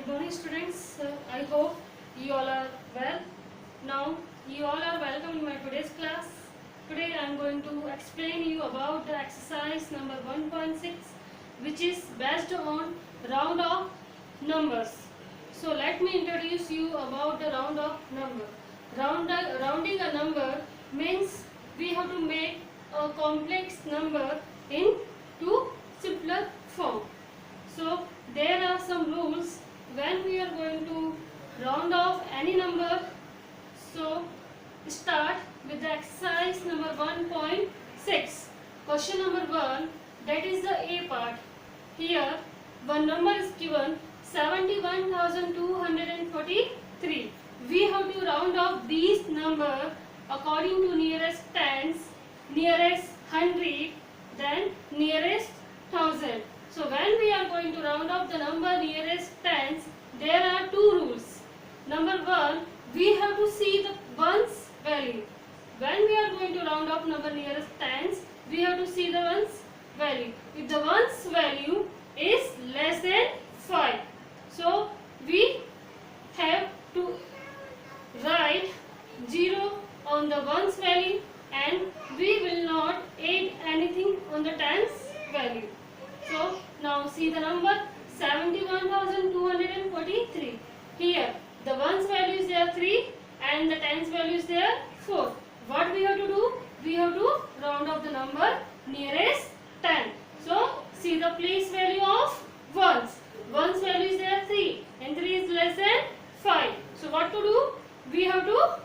Good morning students. I hope you all are well. Now you all are welcome in my today's class. Today I am going to explain you about the exercise number 1.6, which is based on round of numbers. So let me introduce you about the round of number. Rounding a number means we have to make a complex number into simpler form. So there are some rules when we are going to round off any number. So start with the exercise number 1.6. Question number 1, that is the A part. Here one number is given 71,243. We have to round off these number according to nearest tens, nearest hundred, then nearest thousand. So when we are going to round off the number nearest tens, there are two rules. Number 1, we have to see the ones value. When we are going to round off number nearest tens, we have to see the ones value. If the ones value is less than 5, so we have to write 0 on the ones value and we will not add anything on the tens value. So now see the number 71,243. Here the ones value is there 3 and the tens value is there 4. What we have to do? We have to round off the number nearest 10. So see the place value of ones. Ones value is there 3 and 3 is less than 5. So what to do? We have to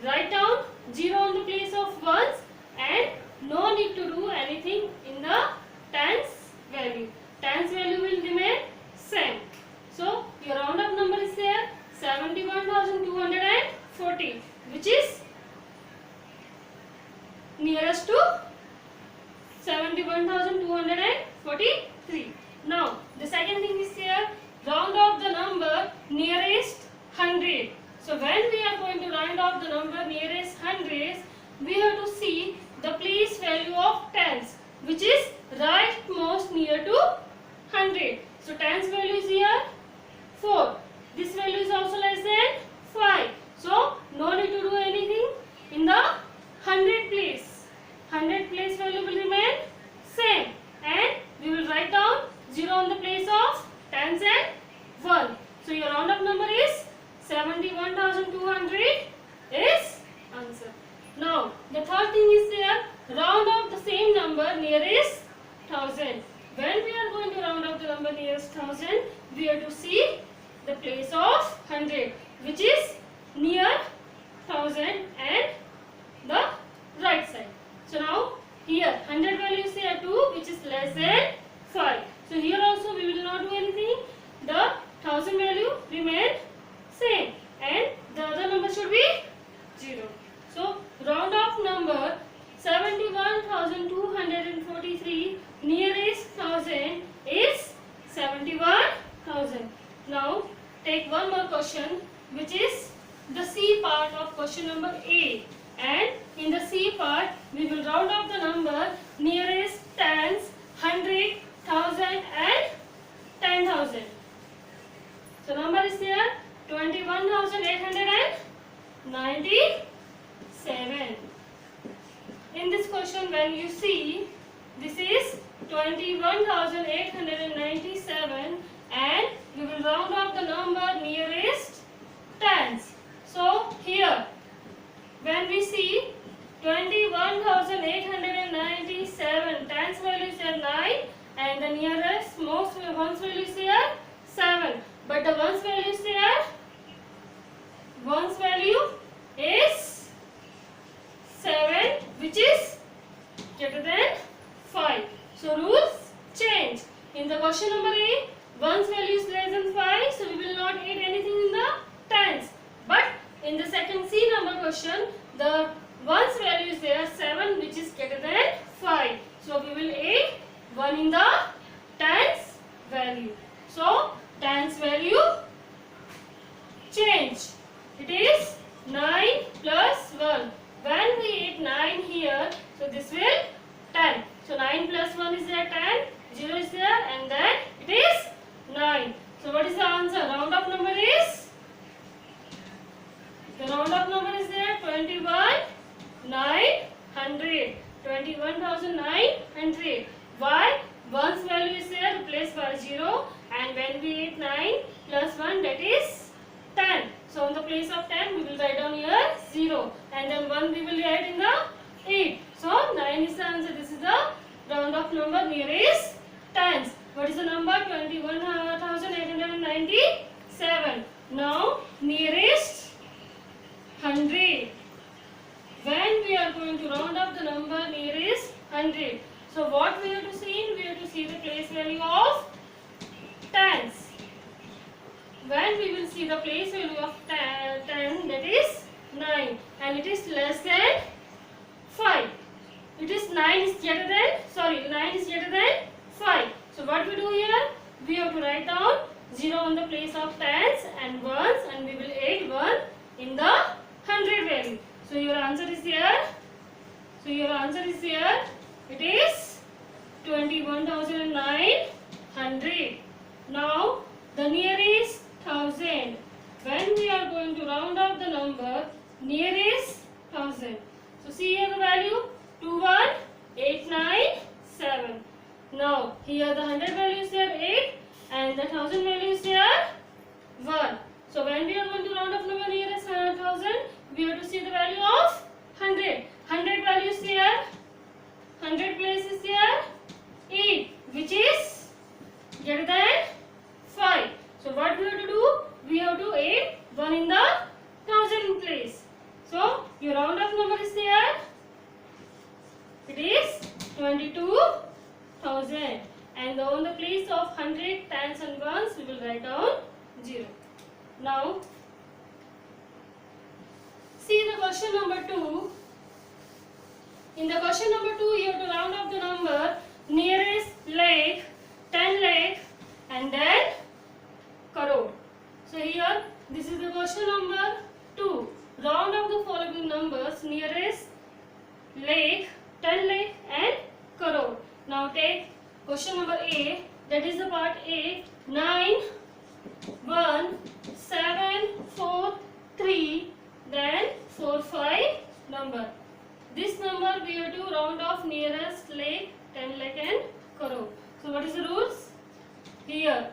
write down 0 on the place of ones and no need to do anything in the tens value. Tens value will remain same. So your round up number is there 71,240, which is nearest to 71,243. Now the second thing is here, round off the number nearest 100. So when we are going to round off the number nearest hundreds, we have to see the place value of tens, which is right most near to 100. So tens value is here 4. This value is also less than 5. So no need to do anything in the 100 place. 100 place value will remain same and we will write down 0 on the place of tens and 1. So your round up number is 71,200 is answer. Now the third thing is there, round off the same number nearest 1000. When we are going to round off the number nearest 1000, we have to see the place of 100, which is near 1000 and the right side. So now here 100 value is here 2, which is less than 5. So here also we will not do anything. The 1000 value remain same and the other number should be 0. So round off number 71,243 nearest 1000 is 71,000. Now take one more question, which is the C part of question number A, and in the C part we will round off the number nearest tens, 100, 1000 and 10,000. So number is there 21,897. In this question, when you see this is 21,897 and we will round off the number nearest tens. So here when we see 21,897, tens value is here 9 and the nearest most ones value is here 7. But the ones value is there, ones value is 7, which is greater than 5. So rules change. In the question number A, ones value is less than 5, so we will not add anything in the tens. But in the second C number question, the ones value is there 7, which is greater than 5. So we will add 1 in the tens value. So tens value change. It is 9 plus 1. When we add 9 here, so this will 10. So 9 plus 1 is there 10, 0 is there and then it is 9. So what is the answer? and when we add 9 plus 1, that is 10. So on the place of 10 we will write down here 0, and then 1 we will add in the 8. So 9 is the answer. This is the round of number nearest tens. What is the number? 21,897. Now nearest 100. When we are going to round up the number nearest 100. So what we have to see? We have to see the place value of tens. When we will see the place value of 10, that is 9, and it is less than 5. It is 9 is greater than 5. So what we do here? We have to write down 0 on the place of tens and ones, and we will add 1 in the 100 value. So your answer is here. It is 21,900. Now the nearest 1000. When we are going to round up the number nearest 1000. So see here the value 21897. Now here the 100 value is there 8 and the 1000 value is there 1. So when we are going to round up number nearest 1000, we have to see the value of 100. 100 value is there, 100 place is there 8, which is greater than 5. So what we have to do? We have to add 1 in the 1000 place. So your round up number is there. It is 22,000. And on the place of 100, tens and ones, we will write down 0. Now see the question number 2. In the question number 2, you have to round up the number nearest lakh, 10 lakh, and then crore. So here, this is the question number 2. Round up the following numbers nearest lakh, 10 lakh, and crore. Now take question number A. That is the part A. 9, 1, 7, 4, 3, then 4, 5 number. This number we have to round off nearest lakh, 10 lakh, and crore. So what is the rules? Here.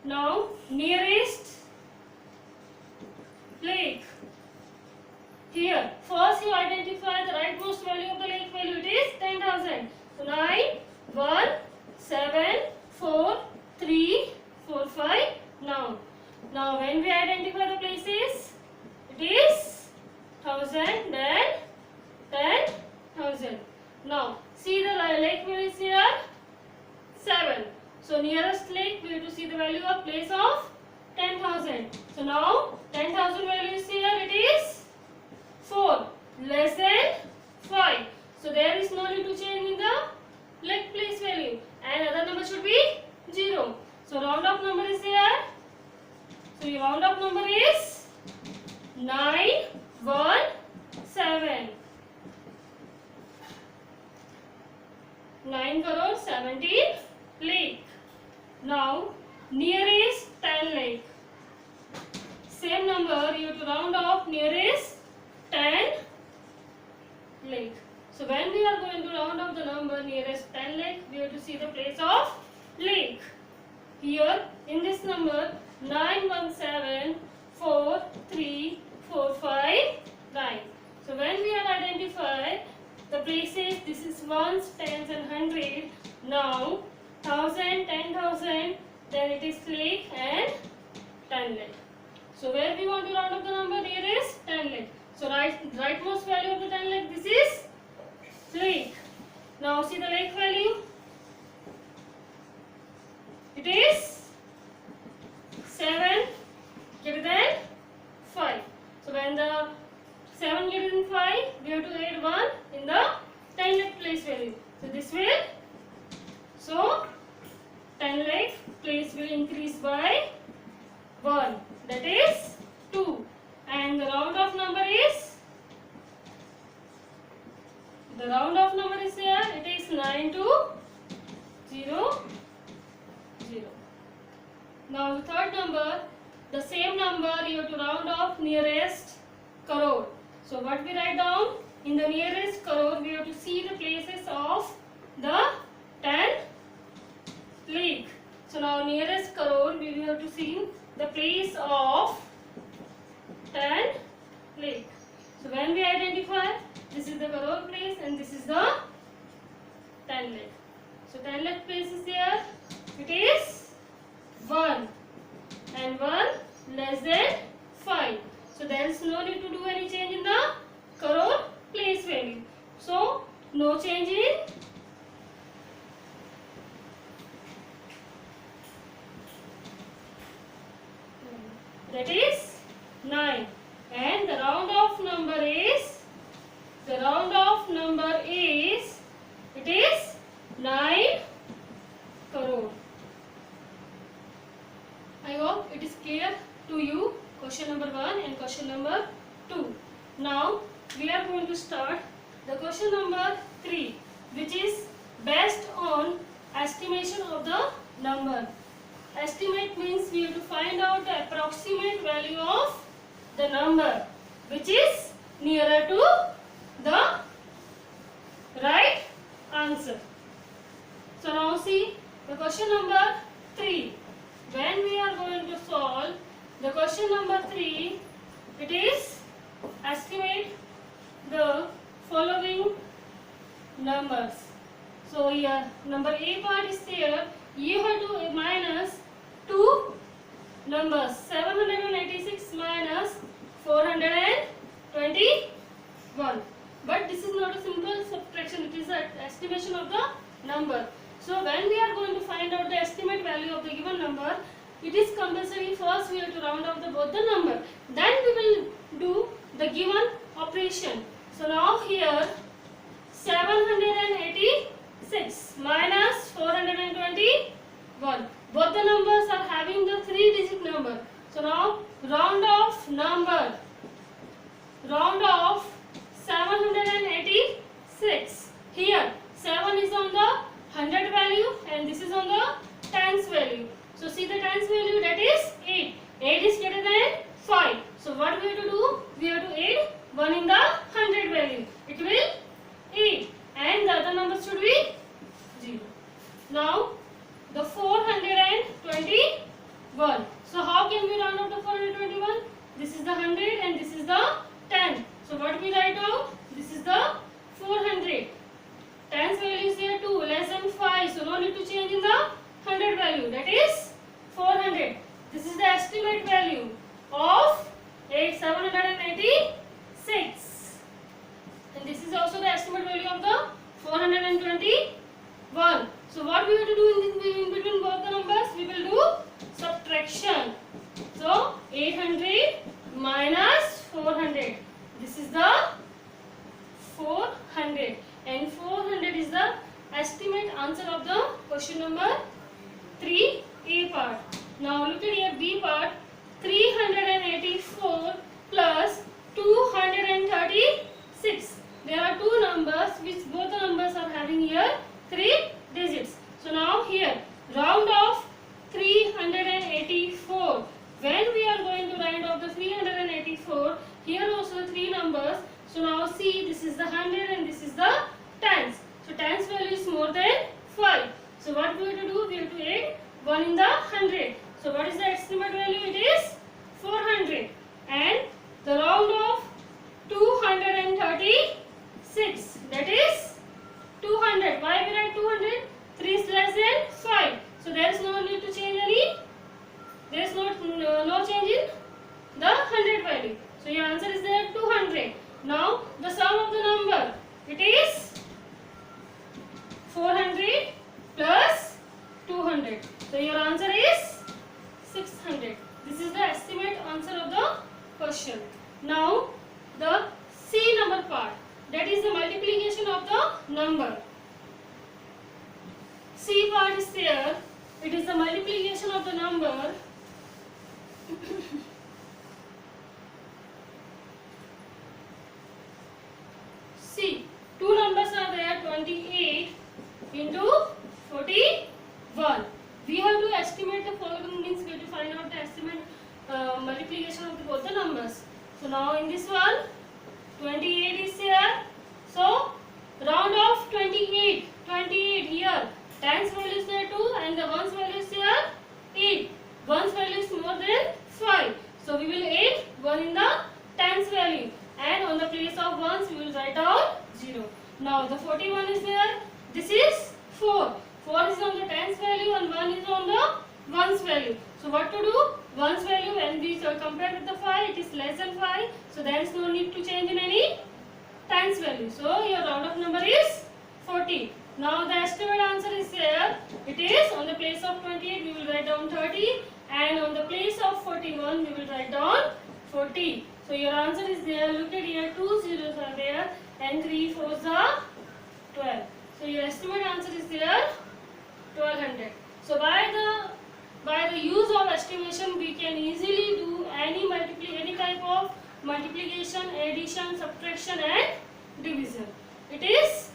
Now nearest lakh. Here. First you identify the rightmost value of the lakh value. It is 10,000. So 9, 1, 7, 4, 3, 4, 5. Now when we identify the places, it is 1000, then 10,000. Now see the lake value is here 7. So nearest lake we have to see the value of place of 10,000. So now 10,000 value is here. It is 4, less than 5. So there is no need to change in the lake place value, and other number should be 0. So round up number is here. So your round up number is 917. 9 crore 17 lakh. Now nearest 10 lakh. Same number you have to round off nearest 10 lakh. So when we are going to round off the number nearest 10 lakh, we have to see the place of lakh. Here in this number 917 4 3 4 5 9. So when we are identify the places, this is ones, tens, and 100. Now 1000, 10,000, then it is lakh and 10 lakh. So where we want to round up the number nearest 10 lakh. So rightmost value of the 10 lakh, this is lakh. Now see the lakh value. It is 7 greater than 5. So when the 7 greater than 5, we have to add 1 in the 10 lakh place value. So this will, so 10 lakh place will increase by 1. That is 2. And the round off number is, here. It is 9200. Now the third number, the same number you have to round off nearest crore. So what we write down? In the nearest crore, we have to see the places of the 10 lakh. So now nearest crore we will have to see the place of 10 lakh. So when we identify, this is the crore place and this is the 10 lakh. So 10 lakh place is there. It is 1 and 1 less than 5. So there is no need to do any change in the crore place value. So no change in that is 9, and the round off number is it is 9 crore. I hope it is clear to you, question number 1 and question number 2. Now we are going to start the question number 3, which is based on estimation of the number. Estimate means we have to find out the approximate value of the number which is nearer to the right answer. So now see the question number 3. When we are going to solve the question number 3, it is estimate the following numbers. So here number A part is there. You have to minus two numbers, 786 minus 421. But this is not a simple subtraction, it is an estimation of the number. So when we are going to find out the estimate value of the given number, it is compulsory first we have to round off both the number. Then we will do the given operation. So now here 786 minus 421. Both the numbers are having the 3-digit number. So now round off number. Round off 786. Here 7 is on the 100 value and this is on the tens value. So see the tens value, that is 8. 8 is greater than 5. So what we have to do? We have to add 1 in the 100 value. It will 8 and the other numbers should be 0. Now the 421. So how can we round up the 421? This is the 100 and this is the 10. So what we write out? This is the 400. Tens value is there 2, less than 5. So no need to change in the 100 value. That is 400. This is the estimate value of 786. And this is also the estimate value of the 421. So what we have to do in between both the numbers? We will do subtraction. So 800 minus 400. This is the 400 and 400 is the estimate answer of the question number 3A part. Now look at here B part. 384 plus 236. There are two numbers which both the numbers are having here 3 digits. So now here round off 384. When we are going to round off the 384, here also 3 numbers. So now see, this is the 100 and this is the tens. So tens value is more than 5. So what we have to do? We have to add 1 in the 100. So what is the estimate value? It is 400. And the round off 236. That is 200. Why we write 200? 3 is less than 5. So there is no need to change any. There is no change in the 100 value. So your answer is there 200. Now the sum of the number, it is 400 plus 200. So your answer is 600. This is the estimate answer of the question. Now the C number part, that is the multiplication of the number. C part is there. It is the multiplication of the number. See, two numbers are there, 28 into 41. We have to estimate the following, means we have to find out the estimate multiplication of both the numbers. So now in this one, 28 is here. So round off 28 here. Tens value is there 2 and the ones value is there 8. Ones value is more than 5. So we will add 1 in the tens value, and on the place of ones we will write down 0. Now the 41 is there. This is 4. 4 is on the tens value and 1 is on the ones value. So what to do? Ones value when we compare with the 5, it is less than 5. So there is no need to change in any tens value. So your round of number is 40. Now the estimated answer is there. It is on the place of 28 we will write down 30, and on the place of 41 we will write down 40. So your answer is there. Look at here, 2 zeros are there and 3 fours are 12. So your estimated answer is there 1200. So by the use of estimation we can easily do any type of multiplication, addition, subtraction and division. It is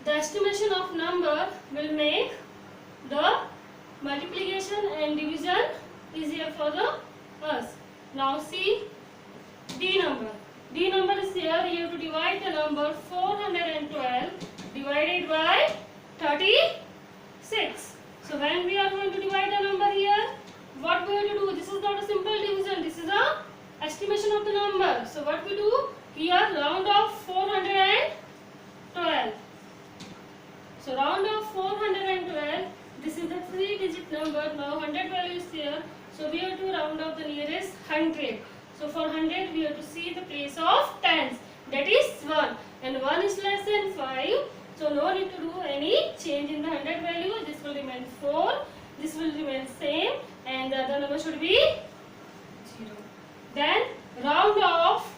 the estimation of number will make the multiplication and division easier for us. Now see D number. D number is here. You have to divide the number 412 divided by 36. So when we are going to divide the number here, what we have to do? This is not a simple division. This is a estimation of the number. So what we do here? Round off 412. So round off 412. This is the 3-digit number. Now 100 value is here. So we have to round off the nearest 100. So for 100 we have to see the place of tens. That is 1. And 1 is less than 5. So no need to do any change in the 100 value. This will remain 4. This will remain same. And the other number should be 0. Then round off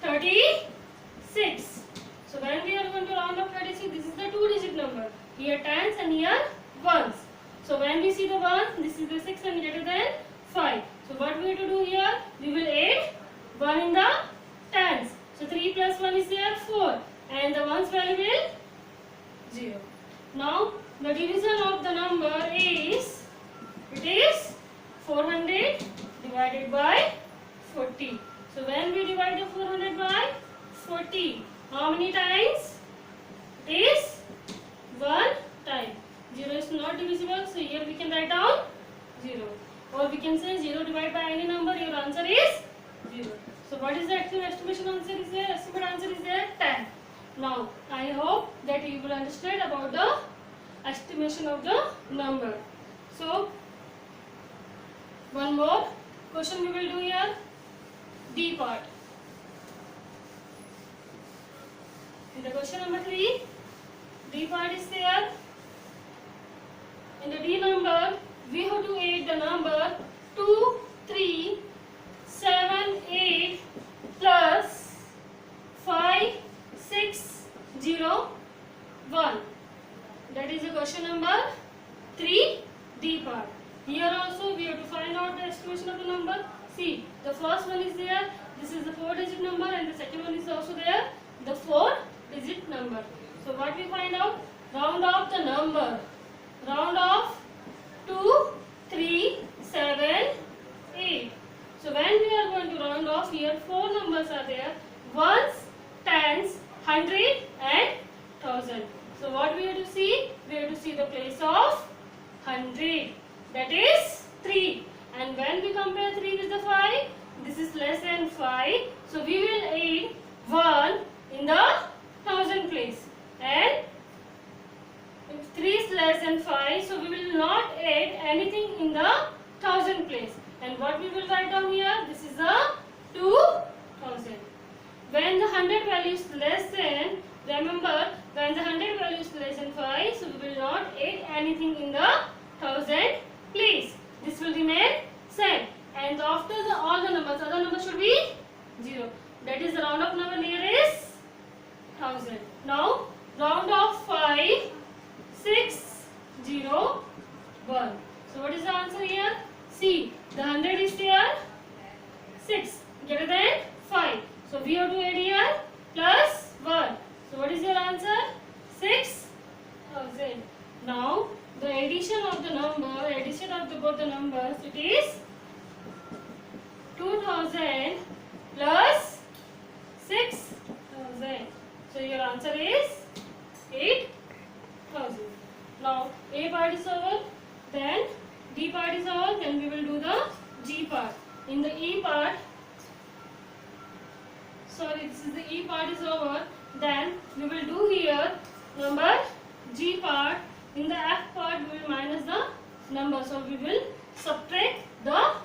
36. So when we are going to round off 36, this is the 2-digit number. Here tens and here ones. So when we see the 1, this is the 6 and greater than 5. So what we have to do here? We will add 1 in the tens. So 3 plus 1 is there 4. And the ones value will 0. Now the division of the number is, it is 400 divided by 40. So when we divide the 400 by 40, how many times? It is 1 time. 0 is not divisible, so here we can write down 0. Or we can say 0 divided by any number, your answer is 0. So what is the actual estimation answer is there? Estimate answer is there 10. Now I hope that you will understand about the estimation of the number. So one more question we will do here. D part. In the question number 3, D part is there. In the D number, we have to add the number 2, 3, 7, 8 plus 5, 6, 0, 1. That is the question number 3, D part. Here also we have to find out the estimation of the number. See, the first one is there. This is the 4-digit number, and the second one is also there, the 4-digit number. So what we find out? Round off the number. Round off 2, 3, 7, 8. So when we are going to round off, here 4 numbers are there. Ones, tens, 100 and 1000. So what we have to see? We have to see the place of 100. That is 3. And when we compare 3 with the 5, this is less than 5. So we will add 1 in the 1000 place. And if 3 is less than 5, so we will not add anything in the 1000 place. And what we will write down here? This is a 2000. When the 100 value is less than, remember, when the 100 value is less than 5, so we will not add anything in the 1000 place. This will remain same. And after all the numbers, other numbers should be 0. That is the round off number nearest 1000. Now round off 5, 6, 0, 1. So what is the answer here? See, the 100 is there, 6 greater than 5. So we have to add here plus 1. So what is your answer? 6000. Now the addition of the number, addition of both the numbers, it is 2000 plus 6000. So your answer is 8000. Now A part is over, then D part is over, then we will do the G part. In the E part, sorry, this is the E part is over, then we will do here number G part. In the F part we will minus the number, so we will subtract the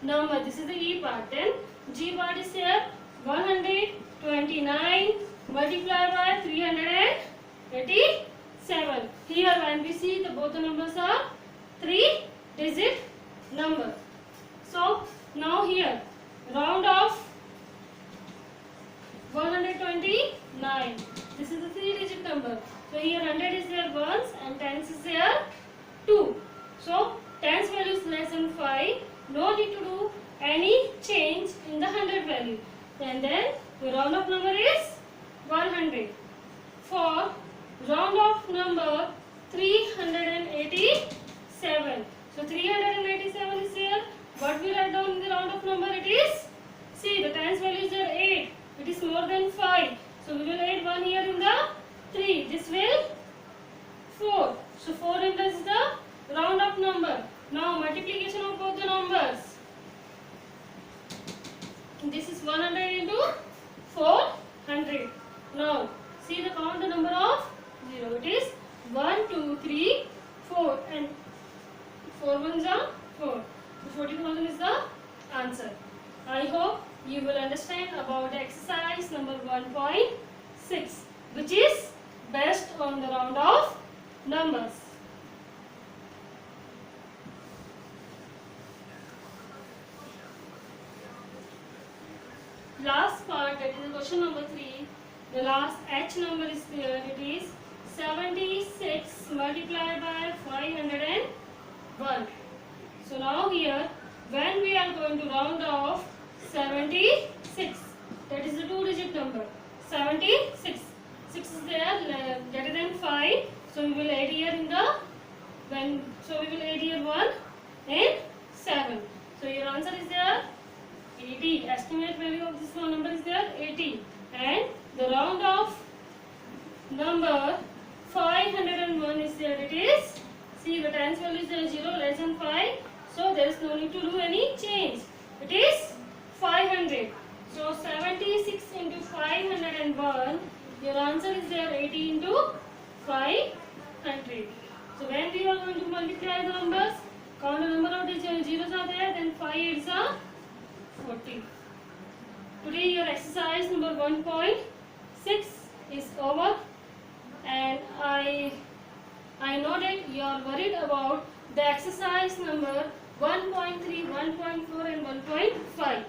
number. This is the E part. Then G part is here 129 multiplied by 387. Here when we see the both the numbers are 3-digit number. So now here round off 129. This is the 3-digit number. So here 100 is there once and tens is there 2. So tens value is less than 5. No need to do any change in the 100 value. And then the round off number is 100. For round off number 387. So 387 is here. What we write down in the round off number? It is, see the tens value is there 8. It is more than 5. So we will add 1 here in the 3. This will 4. So 400 is the round off number. Now multiplication of both the numbers. This is 100 into 400. Now see the count the number of 0. It is 1, 2, 3, 4 and 4 ones are 4. So 40,000 is the answer. I hope you will understand about the exercise number 1.6, which is based on the round of numbers. Last part, that is question number 3. The last H number is there. It is 76 multiplied by 501. So now here, when we are going to round off 76, that is the 2-digit number. 76. 6 is there greater than 5. So we will add here in the we will add here 1 and 7. So your answer is there 80. Estimate value of this one number is there 80. And the round off number 501 is there. It is, see the tens value is there 0 less than 5. So there is no need to do any change. It is 500. So 76 into 501. Your answer is there 80 into 500. So when we are going to multiply the numbers, count the number of the zeros are there, then 5 8s are 40. Today your exercise number 1.6 is over, and I know that you are worried about the exercise number 1.3, 1.4 and 1.5.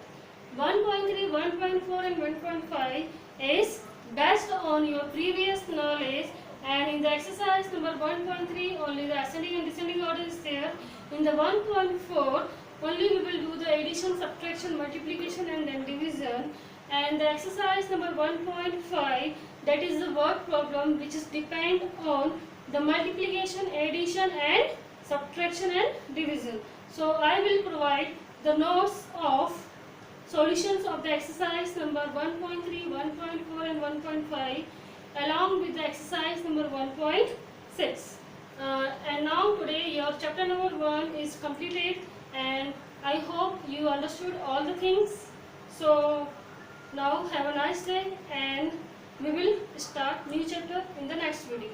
1.3, 1.4 and 1.5 is based on your previous knowledge, and in the exercise number 1.3 only the ascending and descending order is there. In the 1.4 only we will do the addition, subtraction, multiplication and then division, and the exercise number 1.5, that is the word problem which is depend on the multiplication, addition and subtraction and division. So I will provide the notes of solutions of the exercise number 1.3, 1.4 and 1.5 along with the exercise number 1.6. And now today your chapter number 1 is completed, and I hope you understood all the things. So now have a nice day, and we will start new chapter in the next video.